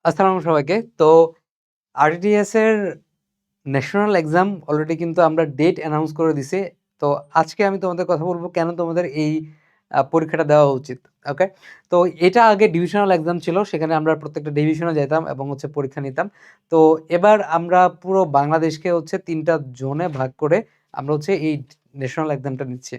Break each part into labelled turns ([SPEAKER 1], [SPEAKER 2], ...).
[SPEAKER 1] আসসালামু সবাইকে। তো আরটিটিএস এর ন্যাশনাল এক্সাম অলরেডি কিন্তু আমরা ডেট অ্যানাউন্স করে দিছি। তো আজকে আমি তোমাদের কথা বলব কেন তোমাদের এই পরীক্ষাটা দেওয়া উচিত। ওকে? তো এটা আগে ডিভিশনাল এক্সাম ছিল। সেখানে আমরা প্রত্যেকটা ডিভিশনে যেতাম এবং হচ্ছে পরীক্ষা নিতাম। তো এবার আমরা পুরো বাংলাদেশকে হচ্ছে ৩ টা জোনে ভাগ করে আমরা হচ্ছে এই ন্যাশনাল এক্সামটা নিচ্ছি।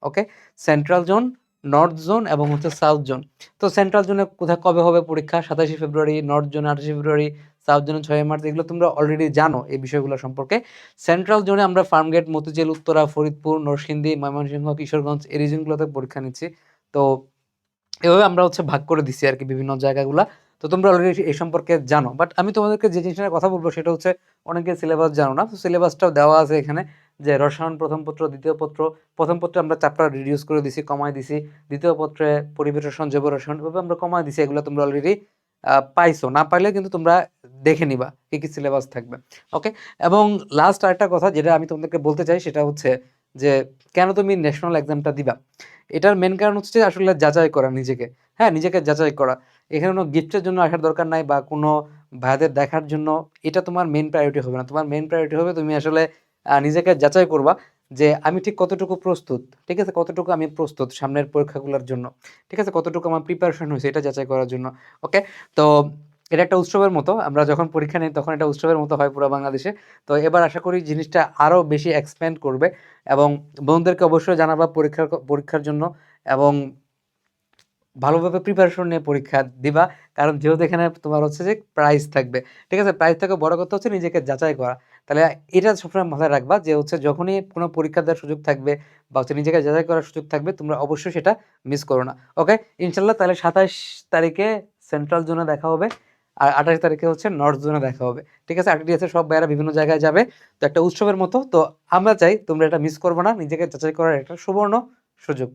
[SPEAKER 1] ওকে? সেন্ট্রাল জোন, নর্থ জোন এবং হচ্ছে সাউথ জোন। তো সেন্ট্রাল জোনে কোথায় কবে হবে পরীক্ষা? ২৭শে ফেব্রুয়ারি, নর্থ জোনে ২৮শে ফেব্রুয়ারি, সাউথ জোনে ৬ই মার্চ। এগুলো তোমরা অলরেডি জানো এই বিষয়গুলো সম্পর্কে। সেন্ট্রাল জোনে আমরা ফার্মগেট, মতিঝিল, উত্তরা, ফরিদপুর, নরসিংদী, ময়মনসিংহ, কিশোরগঞ্জ এই রিজনগুলোতে পরীক্ষা নিচ্ছি। তো এভাবে আমরা হচ্ছে ভাগ করে দিছি আরকি বিভিন্ন জায়গাগুলা। তো তোমরা অলরেডি এই সম্পর্কে জানো। বাট আমি তোমাদেরকে যে জিনিসটার কথা বলব সেটা হচ্ছে অনেকে সিলেবাস জানো না। তো সিলেবাসটাও দেওয়া আছে এখানে যে রসায়ন প্রথম পত্র, দ্বিতীয় পত্র। প্রথম পত্রে আমরা চ্যাপ্টার রিডিউস করে দিছি, কমায় দিছি। দ্বিতীয় পত্রে পরিবেশ রসায়ন, জৈব রসায়ন এভাবে আমরা কমায় দিছি। এগুলো তোমরা অলরেডি পাইছো। না পাইলে কিন্তু তোমরা দেখে নিবা কি সিলেবাস থাকবে। ওকে? এবং লাস্ট আরেকটা কথা যেটা আমি তোমাদেরকে বলতে চাই সেটা হচ্ছে যে কেন তুমি ন্যাশনাল এক্সামটা দিবা? এটার মেইন কারণ হচ্ছে যে আসলে যাচাই করা নিজেকে। হ্যাঁ, নিজেকে যাচাই করা। এখানে কোনো গিফটের জন্য আসার দরকার নাই বা কোনো ভাইয়াদের দেখার জন্য এটা তোমার মেইন প্রায়োরিটি হবে না। তোমার মেইন প্রায়োরিটি হবে তুমি আসলে নিজেকে যাচাই করবা যে আমি ঠিক কতটুকু প্রস্তুত। ঠিক আছে? কতটুকু আমি প্রস্তুত সামনের পরীক্ষাগুলোর জন্য। ঠিক আছে? কতটুকু আমার প্রিপারেশন হইছে এটা যাচাই করার জন্য। ওকে? তো এটা একটা উৎসবের মতো। আমরা যখন পরীক্ষা নেই তখন এটা উৎসবের মতো হয় পুরা বাংলাদেশে। তো এবার আশা করি জিনিসটা আরো বেশি এক্সপ্যান্ড করবে এবং বন্ধুদেরকে অবশ্যই জানাবা পরীক্ষার জন্য এবং ভালোভাবে প্রিপারেশন নিয়ে পরীক্ষা দিবা। কারণ যেহেতু এখানে তোমার হচ্ছে যে প্রাইজ থাকবে। ঠিক আছে? প্রাইজ থেকে বড় কথা হচ্ছে নিজেকে যাচাই করা। তাহলে এটা সবসময় মাথায় রাখবা যে হচ্ছে যখনই কোনো পরীক্ষা দেওয়ার সুযোগ থাকবে বা হচ্ছে নিজেকে যাচাই করার সুযোগ থাকবে তোমরা অবশ্যই সেটা মিস করো না। ওকে? ইনশাআল্লাহ তাহলে ২৭ তারিখে সেন্ট্রাল জোনে দেখা হবে। আর ২৮ তারিখে হচ্ছে নর্থ জোনে দেখা হবে। ঠিক আছে? আরটিডিএস এর সব ভাইয়ারা বিভিন্ন জায়গায় যাবে। তো একটা উৎসবের মতো। তো আমরা চাই তোমরা এটা মিস করবা না। নিজেকে যাচাই করার একটা সুবর্ণ সুযোগ।